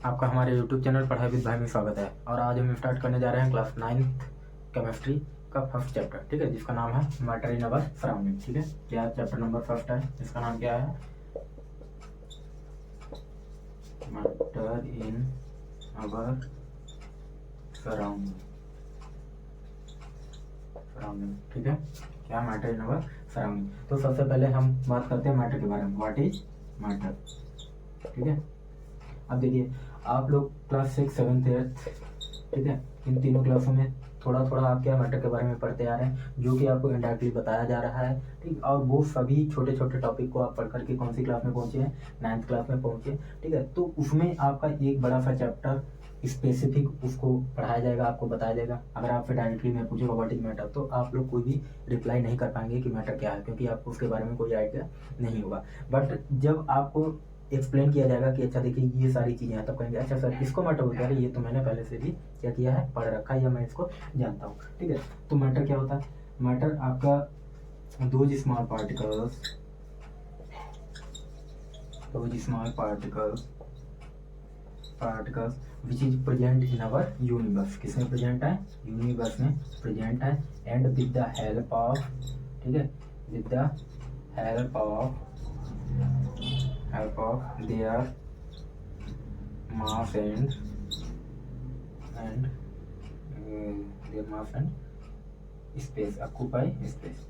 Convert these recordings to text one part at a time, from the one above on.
आपका हमारे YouTube channel पढ़ाई विद भाई में स्वागत है। और आज हम स्टार्ट करने जा रहे हैं क्लास 9th केमिस्ट्री का फर्स्ट चैप्टर, ठीक है, जिसका नाम है मैटर इन अवर सराउंडिंग। ठीक है, क्या चैप्टर नंबर फर्स्ट है, इसका नाम क्या है, मैटर इन अवर सराउंडिंग। ठीक है, क्या मैटर इन अवर सराउंडिंग। तो सबसे पहले हम बात करते हैं मैटर के बारे में, व्हाट इज मैटर। ठीक है, अब देखिए आप लोग क्लास 6, 7, 8, ठीक है, इन तीनों क्लासों में थोड़ा थोड़ा आप क्या मैटर के बारे में पढ़ते आ रहे हैं, जो कि आपको इंडायरेक्टली बताया जा रहा है। ठीक, और वो सभी छोटे छोटे टॉपिक को आप पढ़ करके कौन सी क्लास में पहुंचे हैं, 9th क्लास में पहुंचे। ठीक है, तो उसमें आपका एक बड़ा सा चैप्टर स्पेसिफिक उसको पढ़ाया जाएगा, आपको बताया जाएगा। अगर आपसे डायरेक्टली मैं पूछूंगा व्हाट इज मैटर, तो आप लोग कोई भी रिप्लाई नहीं कर पाएंगे कि मैटर क्या है, क्योंकि आपको उसके बारे में कोई आइडिया नहीं होगा। बट जब आपको एक्सप्लेन किया जाएगा कि अच्छा देखिए ये सारी चीज़ें हैं, तब कहेंगे अच्छा सर इसको मैटर बोलते हैं, ये तो मैंने पहले से भी क्या किया है, पढ़ रखा है, या मैं इसको जानता हूँ। ठीक है, तो मैटर क्या होता है, मैटर आपका दो small particles which is present in our universe. किसमें प्रेजेंट है, यूनिवर्स में प्रेजेंट है। And with the help of, ठीक है, with the help of their mass and their mass and space occupy space।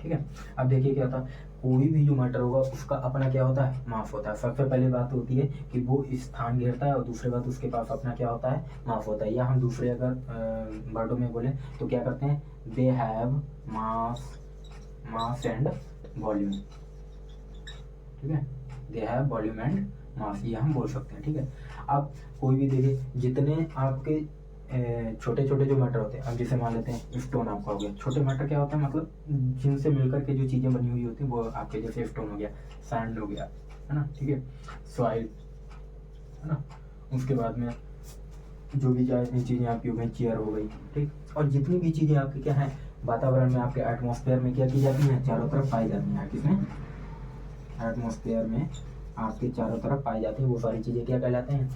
ठीक है, अब देखिए क्या होता है, कोई भी जो मैटर होगा उसका अपना क्या होता है, मास होता है। सबसे पहले बात होती है कि वो स्थान घेरता है, और दूसरी बात उसके पास अपना क्या होता है, मास होता है। या हम दूसरे अगर वर्डों में बोले तो क्या करते हैं, they have mass and volume. ठीक है, they have volume and mass, ये हम बोल सकते हैं। ठीक है, अब कोई भी देखिए जितने आपके छोटे छोटे जो मैटर होते हैं, अब जैसे मान लेते हैं स्टोन आपका हो गया, छोटे मैटर क्या होता है, मतलब जिनसे मिलकर के जो चीज़ें बनी हुई होती हैं वो आपके, जैसे स्टोन हो गया, सैंड हो गया, है ना, ठीक है, सॉइल, है ना, उसके बाद में जो भी जितनी चीज़ें आपकी हो गई, चेयर हो गई, ठीक, और जितनी भी चीज़ें आपकी क्या है वातावरण में, आपके एटमॉस्फेयर में क्या की जाती हैं, चारों तरफ पाई जाती हैं। किसमें, एटमॉस्फेयर में आपके चारों तरफ पाई जाती हैं, वो सारी चीज़ें क्या कहलाते हैं,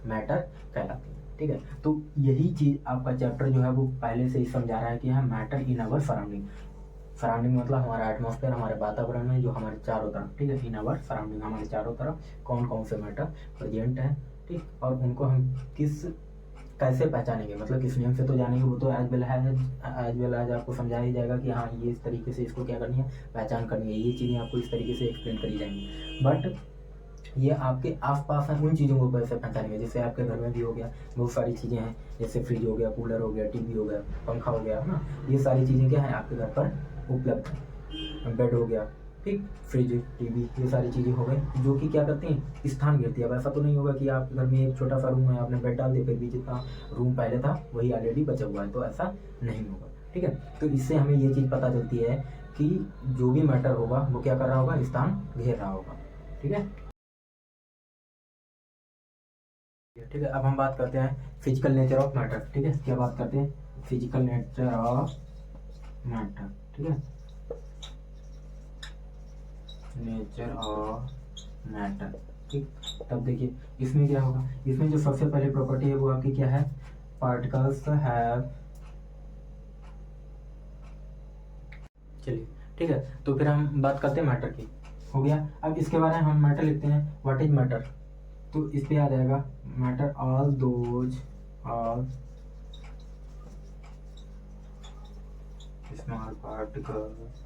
मैटर कहलाती हैं। ठीक है, तो यही चीज़ आपका चैप्टर जो है वो पहले से ही समझा रहा है कि हम मैटर इन अवर सराउंडिंग मतलब हमारा एटमॉस्फेयर, हमारे वातावरण में जो हमारे चारों तरफ, ठीक है, इन अवर सराउंडिंग, हमारे चारों तरफ कौन कौन से मैटर प्रेजेंट हैं। ठीक, और उनको हम कैसे पहचानेंगे, मतलब किस नियम से तो जानेंगे, वो तो एज वेल एज आपको समझाया ही जाएगा कि हाँ ये इस तरीके से इसको क्या करनी है, पहचान करनी है, ये चीज़ें आपको इस तरीके से एक्सप्लेन करी जाएंगी। बट ये आपके आसपास हैं, उन चीज़ों को कैसे पहचानेंगे, जैसे आपके घर में भी हो गया, बहुत सारी चीज़ें हैं, जैसे फ्रिज हो गया, कूलर हो गया, टीवी हो गया, पंखा हो गया, है ना, ये सारी चीज़ें क्या है आपके घर पर उपलब्ध है। बेड हो गया, ठीक, फ्रिज, टीवी, ये सारी चीज़ें हो गई जो कि क्या करती हैं, स्थान घेरती है। अब ऐसा तो नहीं होगा कि आपके घर में एक छोटा सा रूम है, आपने बेड डाल दिया, फिर भी जितना रूम पहले था वही ऑलरेडी बचा हुआ है, तो ऐसा नहीं होगा। ठीक है, तो इससे हमें ये चीज़ पता चलती है कि जो भी मैटर होगा वो क्या कर रहा होगा, स्थान घेर रहा होगा। ठीक है, ठीक है, अब हम बात करते हैं फिजिकल नेचर ऑफ मैटर। ठीक है, क्या बात करते हैं, फिजिकल नेचर ऑफ मैटर। ठीक है, नेचर ऑफ मैटर। ठीक, तब देखिए इसमें क्या होगा, इसमें जो सबसे पहले प्रॉपर्टी है वो आपकी क्या है, पार्टिकल्स हैव, चलिए ठीक है, तो फिर हम बात करते हैं मैटर की, हो गया। अब इसके बारे में हम मैटर लिखते हैं, व्हाट इज मैटर, तो इस पे आ जाएगा matter all small particles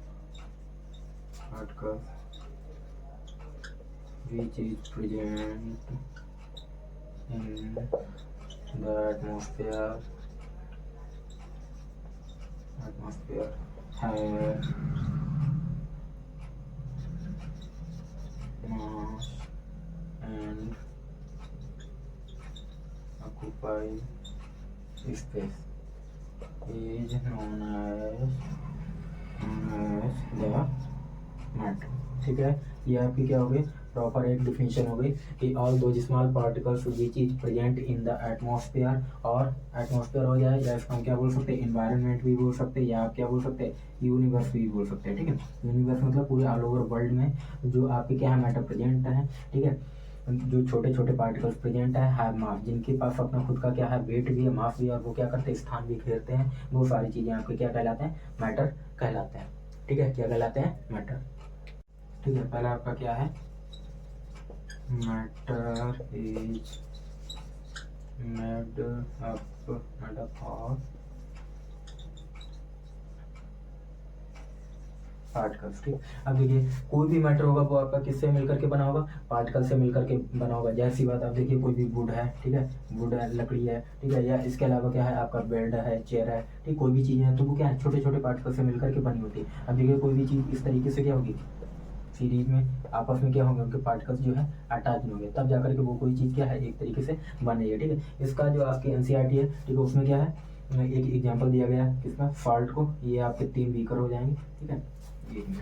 which is present in the atmosphere have mass and occupy space is known as the matter। ठीक है, ये आपकी क्या हो गई, प्रॉपर एक डिफिनीशन हो गई कि ऑल दो small particles which is present in the atmosphere, और एटमॉस्फेयर हो जाए या इसको हम क्या बोल सकते हैं, इन्वायरमेंट भी बोल सकते हैं, या आप क्या बोल सकते हैं, यूनिवर्स भी बोल सकते हैं। ठीक है, यूनिवर्स मतलब पूरे ऑल ओवर वर्ल्ड में जो आपके क्या है मैटर प्रेजेंट है। ठीक है, जो छोटे छोटे पार्टिकल्स प्रेजेंट है हैव मास, जिनके पास अपना खुद का क्या है वेट भी है, मास भी है, और वो क्या करते हैं, स्थान भी घेरते हैं, वो सारी चीजें आपके क्या कहलाते हैं, मैटर कहलाते हैं। ठीक है, क्या कहलाते हैं, मैटर। ठीक है, पहला आपका क्या है, matter is made up of particles. ठीक, अब देखिए कोई भी मैटर होगा वो आपका किससे मिलकर के बना होगा, पार्टिकल से मिलकर के बना होगा। जैसी बात आप देखिए कोई भी वुड है, ठीक है, वुड है, लकड़ी है, ठीक है, या इसके अलावा क्या है आपका बेड है, चेयर है, ठीक, कोई भी चीज़ है तो वो क्या है छोटे छोटे पार्टिकल से मिलकर के बनी होती है। अब देखिए कोई भी चीज़ इस तरीके से क्या होगी, सीरीज में आपस में क्या होंगे, उनके पार्टिकल्स जो है अटैच नहीं होंगे, तब जाकर के वो कोई चीज़ क्या है एक तरीके से बन रही है। ठीक है, इसका जो आपकी एनसीईआरटी है, ठीक है, उसमें क्या है एक एग्जांपल दिया गया है किसका, सॉल्ट को। ये आपके 3 बीकर हो जाएंगे। ठीक है, एक मिनट,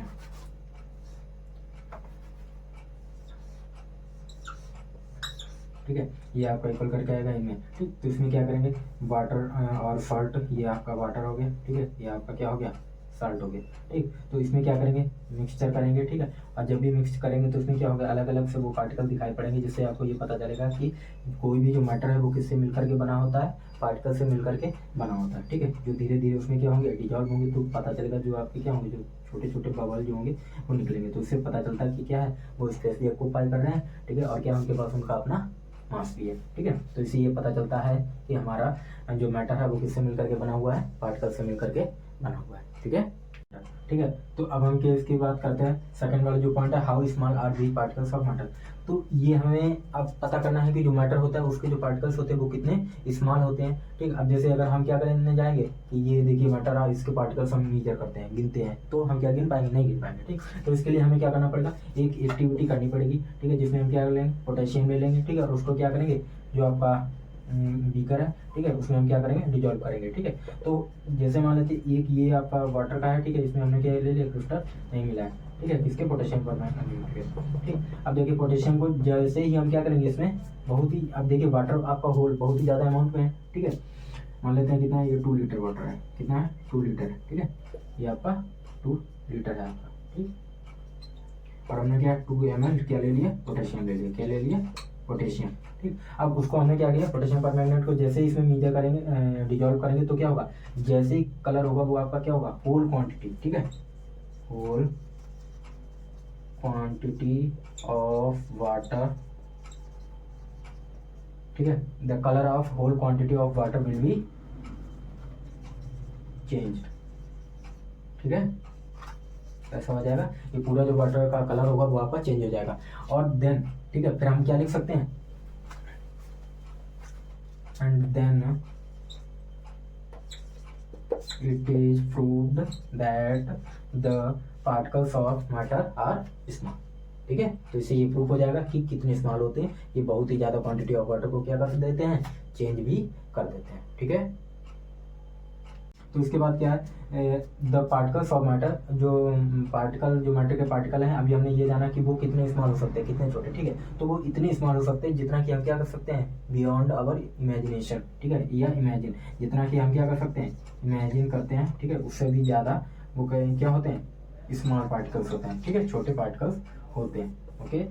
ठीक है, ये आपका इक्वल करके आएगा इनमें। ठीक, तो इसमें क्या करेंगे, वाटर और सॉल्ट, ये आपका वाटर हो गया। ठीक है, ये आपका क्या हो गया, सॉल्ट हो गया। ठीक, तो इसमें क्या करेंगे, मिक्सचर करेंगे। ठीक है, और जब भी मिक्स करेंगे तो इसमें क्या होगा, अलग अलग से वो पार्टिकल दिखाई पड़ेंगे, जिससे आपको ये पता चलेगा कि कोई भी जो मैटर है वो किससे मिलकर के बना होता है, पार्टिकल से मिलकर के बना होता है। ठीक है, जो धीरे धीरे उसमें क्या होंगे, डिजॉल्व होंगे, तो पता चलेगा जो आपके क्या होंगे, जो छोटे छोटे बबल जो होंगे वो निकलेंगे, तो इससे पता चलता है कि क्या है, वो स्पेस भी ऑक्यूपाई कर रहे हैं। ठीक है, और क्या उनके पास उनका अपना मास भी है। ठीक है, तो इससे ये पता चलता है कि हमारा जो मैटर है वो किससे मिलकर के बना हुआ है, पार्टिकल से मिलकर के बना हुआ है। ठीक है, ठीक है, तो अब हम केस की बात करते हैं। सेकंड वाला जो पॉइंट है, how small are the particles of matter. तो ये हमें अब पता करना है कि जो मैटर होता है उसके जो पार्टिकल्स होते हैं वो कितने स्मॉल होते हैं। ठीक, अब जैसे अगर हम क्या करने जाएंगे कि ये देखिए मैटर है, इसके पार्टिकल्स हम मेजर करते हैं, गिनते हैं, तो हम क्या गिन पाएंगे, नहीं गिन पाएंगे। ठीक, तो इसके लिए हमें क्या करना पड़ेगा, एक एक्टिविटी करनी पड़ेगी। ठीक है, जिसमें हम क्या लेंगे, पोटेशियम ले लेंगे। ठीक है, और उसको क्या करेंगे, जो आपका बीकर है, ठीक है, उसमें हम क्या करेंगे, डिजॉल्व करेंगे। ठीक है, तो जैसे मान लेते एक ये आपका वाटर का है, ठीक है, इसमें हमने क्या ले लिया, क्रिस्टल नहीं मिला है। ठीक है, किसके, पोटेशियम पर। ठीक, अब देखिए पोटेशियम को जैसे ही हम क्या करेंगे, इसमें बहुत ही, अब देखिए वाटर आपका होल बहुत ही ज़्यादा अमाउंट में है। ठीक है, मान लेते हैं कितना है, ये 2 लीटर वाटर है, कितना है, 2 लीटर है। ठीक है, ये आपका 2 लीटर है आपका। ठीक, और हमने क्या 2 ml क्या ले लिया, पोटेशियम ले लिया, क्या ले लिया, पोटेशियम। ठीक, अब उसको हमने क्या किया, पोटेशियम परमैंगनेट को जैसे ही इसमें मेजर करेंगे, डिजॉल्व करेंगे, तो क्या होगा, जैसे ही कलर होगा वो आपका क्या होगा, होल क्वांटिटी। ठीक है, होल क्वांटिटी ऑफ वाटर। ठीक है, the colour of whole quantity of water will be change. ठीक है, ऐसा हो जाएगा, ये पूरा जो वाटर का कलर होगा वो आपका चेंज हो जाएगा। और देन ठीक है, फिर हम क्या लिख सकते हैं, and then it is proved that the particles of matter are small। ठीक है, तो इससे ये प्रूफ हो जाएगा कि कितने स्मॉल होते हैं, ये बहुत ही ज्यादा क्वांटिटी ऑफ वाटर को क्या कर देते हैं, चेंज भी कर देते हैं। ठीक है, तो इसके बाद क्या है, द पार्टिकल्स ऑफ मैटर, जो पार्टिकल, जो मैटर के पार्टिकल हैं, अभी हमने ये जाना कि वो कितने स्मॉल हो सकते हैं, कितने छोटे। ठीक है, तो वो इतने स्मॉल हो सकते हैं जितना कि हम क्या कर सकते हैं, बियॉन्ड आवर इमेजिनेशन। ठीक है, या इमेजिन, जितना कि हम क्या कर सकते हैं, इमेजिन करते हैं। ठीक है, उससे भी ज़्यादा वो क्या होते हैं, स्मॉल पार्टिकल्स होते हैं। ठीक है, छोटे पार्टिकल्स होते हैं। ओके।